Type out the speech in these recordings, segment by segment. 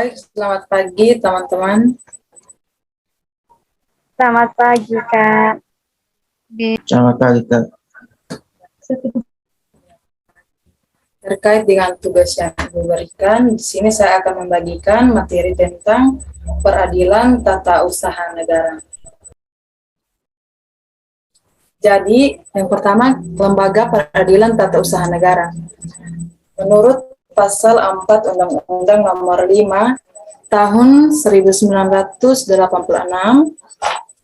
Baik, selamat pagi teman-teman. Selamat pagi, Kak. Selamat pagi, Kak. Terkait dengan tugas yang diberikan, di sini saya akan membagikan materi tentang peradilan tata usaha negara. Jadi, yang pertama, lembaga peradilan tata usaha negara. Menurut pasal 4 Undang-Undang Nomor 5 Tahun 1986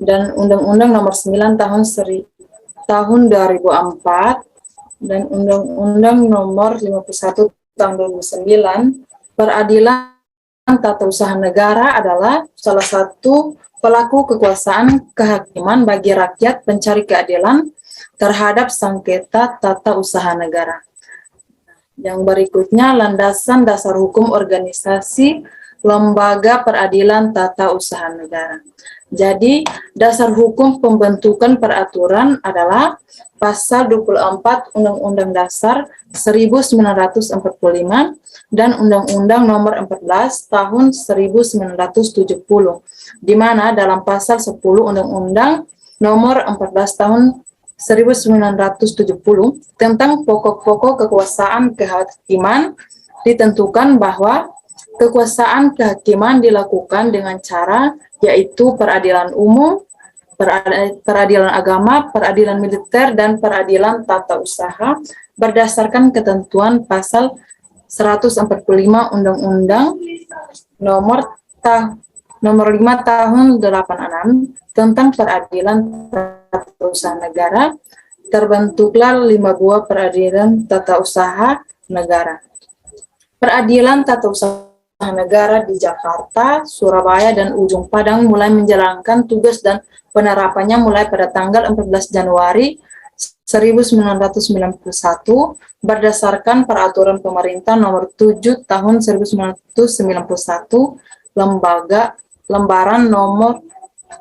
dan Undang-Undang Nomor 9 tahun 2004 dan Undang-Undang Nomor 51 tahun 2009, peradilan tata usaha negara adalah salah satu pelaku kekuasaan kehakiman bagi rakyat pencari keadilan terhadap sengketa tata usaha negara. Yang berikutnya, landasan dasar hukum organisasi lembaga peradilan tata usaha negara. Jadi, dasar hukum pembentukan peraturan adalah Pasal 24 Undang-Undang Dasar 1945 dan Undang-Undang Nomor 14 Tahun 1970, di mana dalam Pasal 10 Undang-Undang Nomor 14 Tahun 1970 tentang pokok-pokok kekuasaan kehakiman ditentukan bahwa kekuasaan kehakiman dilakukan dengan cara yaitu peradilan umum, peradilan agama, peradilan militer, dan peradilan tata usaha berdasarkan ketentuan pasal 145 Undang-Undang Nomor 5 Tahun 86 tentang peradilan tata usaha negara. Terbentuklah 5 buah peradilan tata usaha negara. Peradilan tata usaha negara di Jakarta, Surabaya, dan Ujung Padang mulai menjalankan tugas dan penerapannya mulai pada tanggal 14 Januari 1991 berdasarkan Peraturan Pemerintah Nomor 7 Tahun 1991, Lembaran Nomor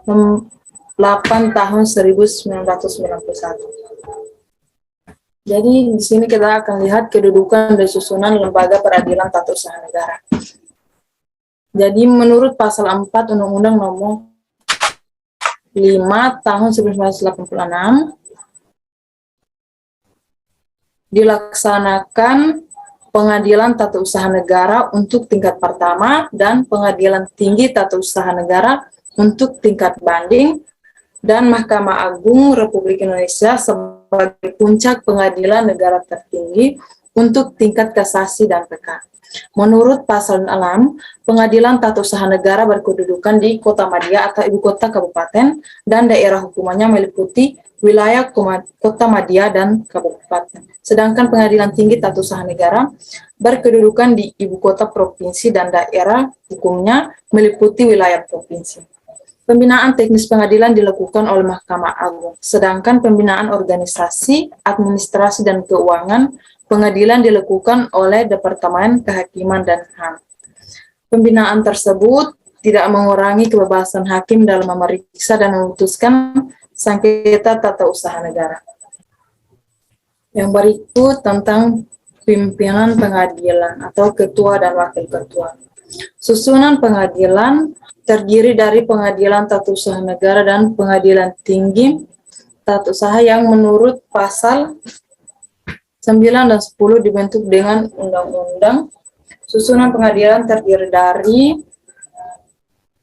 8 Tahun 1991. Jadi di sini kita akan lihat kedudukan dan susunan lembaga peradilan tata usaha negara. Jadi menurut pasal 4 Undang-Undang Nomor 5 Tahun 1986 dilaksanakan pengadilan tata usaha negara untuk tingkat pertama dan pengadilan tinggi tata usaha negara untuk tingkat banding dan Mahkamah Agung Republik Indonesia sebagai puncak pengadilan negara tertinggi untuk tingkat kasasi dan PK. Menurut pasal 6, pengadilan tata usaha negara berkedudukan di Kota Madia atau ibu kota kabupaten dan daerah hukumannya meliputi wilayah Kota Madia dan kabupaten. Sedangkan pengadilan tinggi tata usaha negara berkedudukan di ibu kota provinsi dan daerah hukumnya meliputi wilayah provinsi. Pembinaan teknis pengadilan dilakukan oleh Mahkamah Agung, sedangkan pembinaan organisasi, administrasi, dan keuangan pengadilan dilakukan oleh Departemen Kehakiman dan HAM. Pembinaan tersebut tidak mengurangi kebebasan hakim dalam memeriksa dan memutuskan sengketa tata usaha negara. Yang berikut tentang pimpinan pengadilan atau ketua dan wakil ketua. Susunan pengadilan terdiri dari pengadilan tata usaha negara dan pengadilan tinggi tata usaha yang menurut pasal 9 dan 10 dibentuk dengan undang-undang. Susunan pengadilan terdiri dari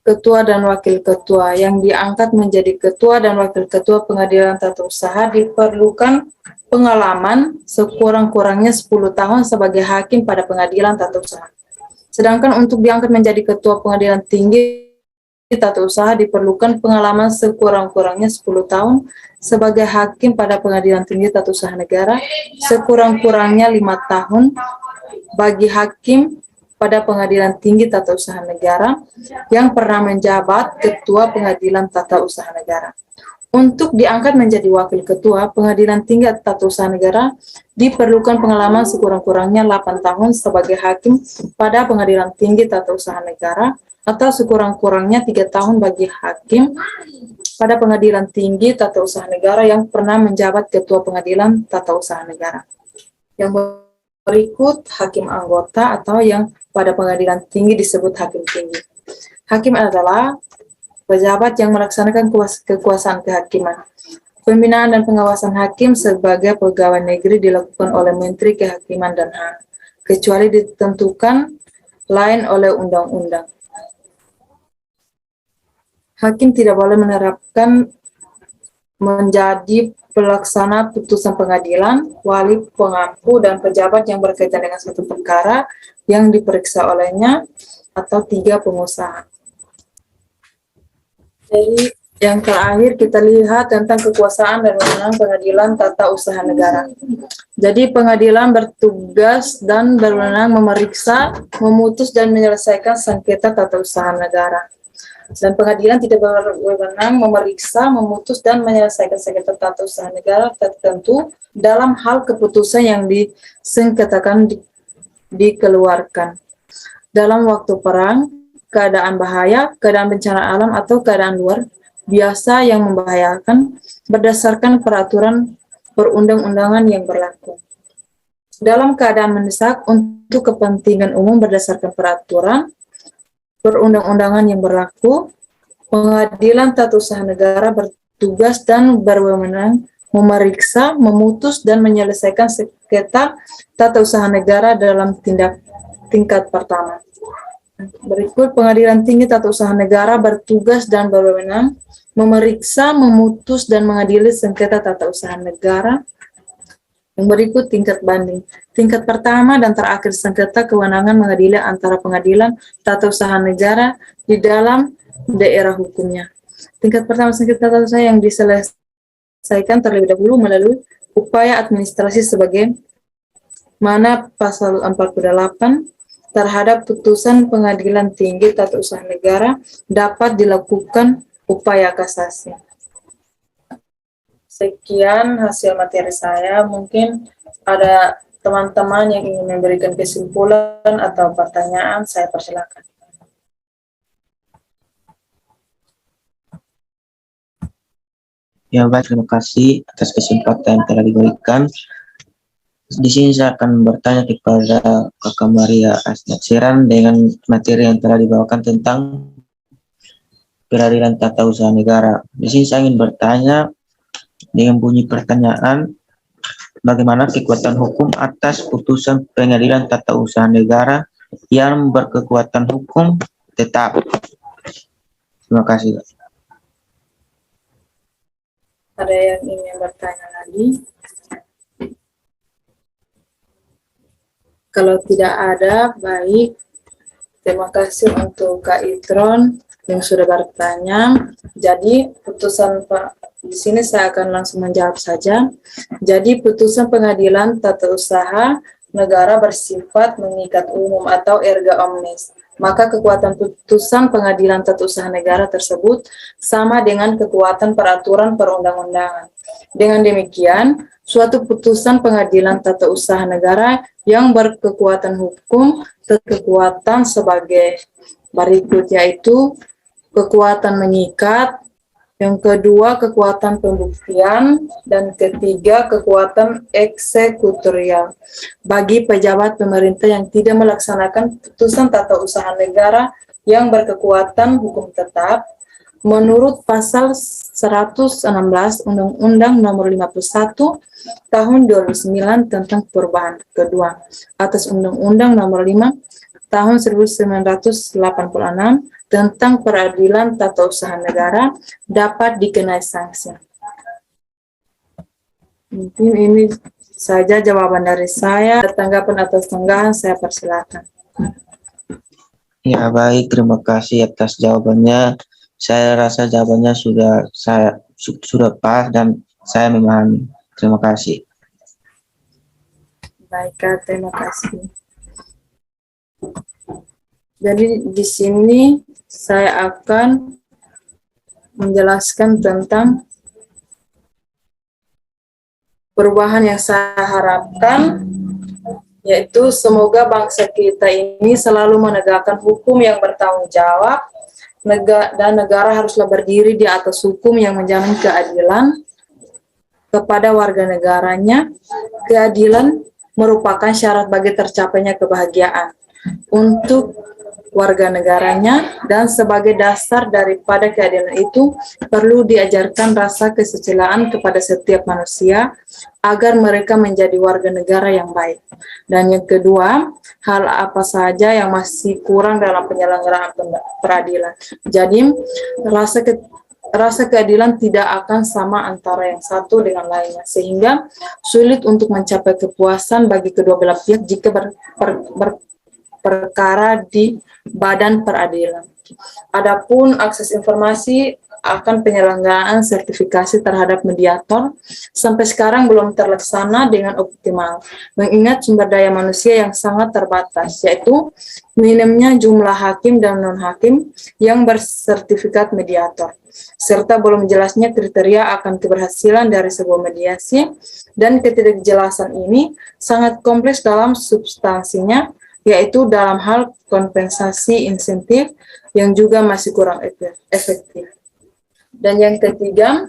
ketua dan wakil ketua. Yang diangkat menjadi ketua dan wakil ketua pengadilan tata usaha diperlukan pengalaman sekurang-kurangnya 10 tahun sebagai hakim pada pengadilan tata usaha. Sedangkan untuk diangkat menjadi ketua pengadilan tinggi tata usaha diperlukan pengalaman sekurang-kurangnya 10 tahun sebagai hakim pada pengadilan tinggi tata usaha negara, sekurang-kurangnya 5 tahun bagi hakim pada pengadilan tinggi tata usaha negara yang pernah menjabat ketua pengadilan tata usaha negara. Untuk diangkat menjadi wakil ketua pengadilan tinggi tata usaha negara diperlukan pengalaman sekurang-kurangnya 8 tahun sebagai hakim pada pengadilan tinggi tata usaha negara atau sekurang-kurangnya 3 tahun bagi hakim pada pengadilan tinggi tata usaha negara yang pernah menjabat ketua pengadilan tata usaha negara. Yang Berikut hakim anggota atau yang pada pengadilan tinggi disebut hakim tinggi. Hakim adalah pejabat yang melaksanakan kekuasaan kehakiman. Pembinaan dan pengawasan hakim sebagai pegawai negeri dilakukan oleh Menteri Kehakiman dan HAM, kecuali ditentukan lain oleh undang-undang. Hakim tidak boleh menerapkan menjadi pelaksana putusan pengadilan, wali pengampu, dan pejabat yang berkaitan dengan suatu perkara yang diperiksa olehnya, atau 3 pengusaha. Jadi yang terakhir kita lihat tentang kekuasaan dan wewenang pengadilan tata usaha negara. Jadi pengadilan bertugas dan berwenang memeriksa, memutus dan menyelesaikan sengketa tata usaha negara. Dan pengadilan tidak berwenang memeriksa, memutus dan menyelesaikan sengketa tata usaha negara tertentu dalam hal keputusan yang disengketakan dikeluarkan dalam waktu perang, keadaan bahaya, keadaan bencana alam, atau keadaan luar biasa yang membahayakan berdasarkan peraturan perundang-undangan yang berlaku. Dalam keadaan mendesak untuk kepentingan umum berdasarkan peraturan perundang-undangan yang berlaku, pengadilan tata usaha negara bertugas dan berwenang memeriksa, memutus, dan menyelesaikan sengketa tata usaha negara dalam tingkat pertama. Berikut pengadilan tinggi tata usaha negara bertugas dan berwenang memeriksa, memutus, dan mengadili sengketa tata usaha negara. Yang berikut tingkat banding. Tingkat pertama dan terakhir sengketa kewenangan mengadili antara pengadilan tata usaha negara di dalam daerah hukumnya. Tingkat pertama sengketa tata usaha yang diselesaikan terlebih dahulu melalui upaya administrasi sebagai mana pasal 48 terhadap putusan pengadilan tinggi tata usaha negara dapat dilakukan upaya kasasi. Sekian hasil materi saya. Mungkin ada teman-teman yang ingin memberikan kesimpulan atau pertanyaan, saya persilakan. Ya baik, terima kasih atas kesempatan yang telah diberikan. Di sini saya akan bertanya kepada Kakak Maria Asnatsiran dengan materi yang telah dibawakan tentang peradilan tata usaha negara. Di sini saya ingin bertanya dengan bunyi pertanyaan, bagaimana kekuatan hukum atas putusan pengadilan tata usaha negara yang berkekuatan hukum tetap? Terima kasih. Ada yang ingin bertanya lagi? Kalau tidak ada, baik. Terima kasih untuk Kak Itron yang sudah bertanya. Jadi putusan di sini saya akan langsung menjawab saja. Jadi putusan pengadilan tata usaha negara bersifat mengikat umum atau erga omnes. Maka kekuatan putusan pengadilan tata usaha negara tersebut sama dengan kekuatan peraturan perundang-undangan. Dengan demikian, suatu putusan pengadilan tata usaha negara yang berkekuatan hukum kekuatan sebagai berikut, yaitu kekuatan mengikat, yang kedua kekuatan pembuktian, dan ketiga kekuatan eksekutorial bagi pejabat pemerintah yang tidak melaksanakan putusan tata usaha negara yang berkekuatan hukum tetap menurut pasal 116 Undang-Undang Nomor 51 Tahun 2009 tentang perubahan kedua atas Undang-Undang Nomor 5 Tahun 1986 tentang peradilan tata usaha negara dapat dikenai sanksi. Mungkin ini saja jawaban dari saya. Tanggapan atau tanggapan saya persilakan. Ya baik, terima kasih atas jawabannya. Saya rasa jawabannya sudah pas dan saya memahami. Terima kasih. Baik, Kak, terima kasih. Jadi di sini saya akan menjelaskan tentang perubahan yang saya harapkan, yaitu semoga bangsa kita ini selalu menegakkan hukum yang bertanggung jawab, dan negara haruslah berdiri di atas hukum yang menjamin keadilan kepada warga negaranya, keadilan merupakan syarat bagi tercapainya kebahagiaan untuk warga negaranya, dan sebagai dasar daripada keadilan itu perlu diajarkan rasa kesusilaan kepada setiap manusia agar mereka menjadi warga negara yang baik. Dan yang kedua, hal apa saja yang masih kurang dalam penyelenggaraan peradilan. Jadi rasa keadilan tidak akan sama antara yang satu dengan lainnya, sehingga sulit untuk mencapai kepuasan bagi kedua belah pihak jika perkara di badan peradilan. Adapun akses informasi akan penyelenggaraan sertifikasi terhadap mediator sampai sekarang belum terlaksana dengan optimal, mengingat sumber daya manusia yang sangat terbatas, yaitu minimnya jumlah hakim dan non-hakim yang bersertifikat mediator, serta belum jelasnya kriteria akan keberhasilan dari sebuah mediasi, dan ketidakjelasan ini sangat kompleks dalam substansinya, yaitu dalam hal kompensasi insentif yang juga masih kurang efektif. Dan yang ketiga,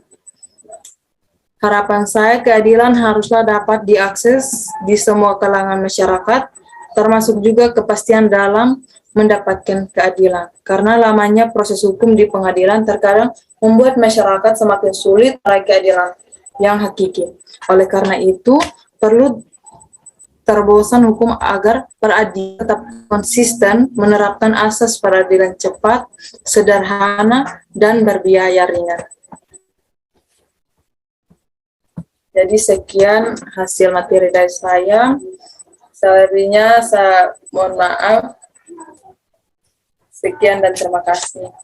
harapan saya keadilan haruslah dapat diakses di semua kalangan masyarakat, termasuk juga kepastian dalam mendapatkan keadilan. Karena lamanya proses hukum di pengadilan terkadang membuat masyarakat semakin sulit meraih keadilan yang hakiki. Oleh karena itu, perlu terobosan hukum agar peradilan tetap konsisten menerapkan asas peradilan cepat, sederhana, dan berbiaya ringan. Jadi sekian hasil materi dari saya. Selebihnya saya mohon maaf. Sekian dan terima kasih.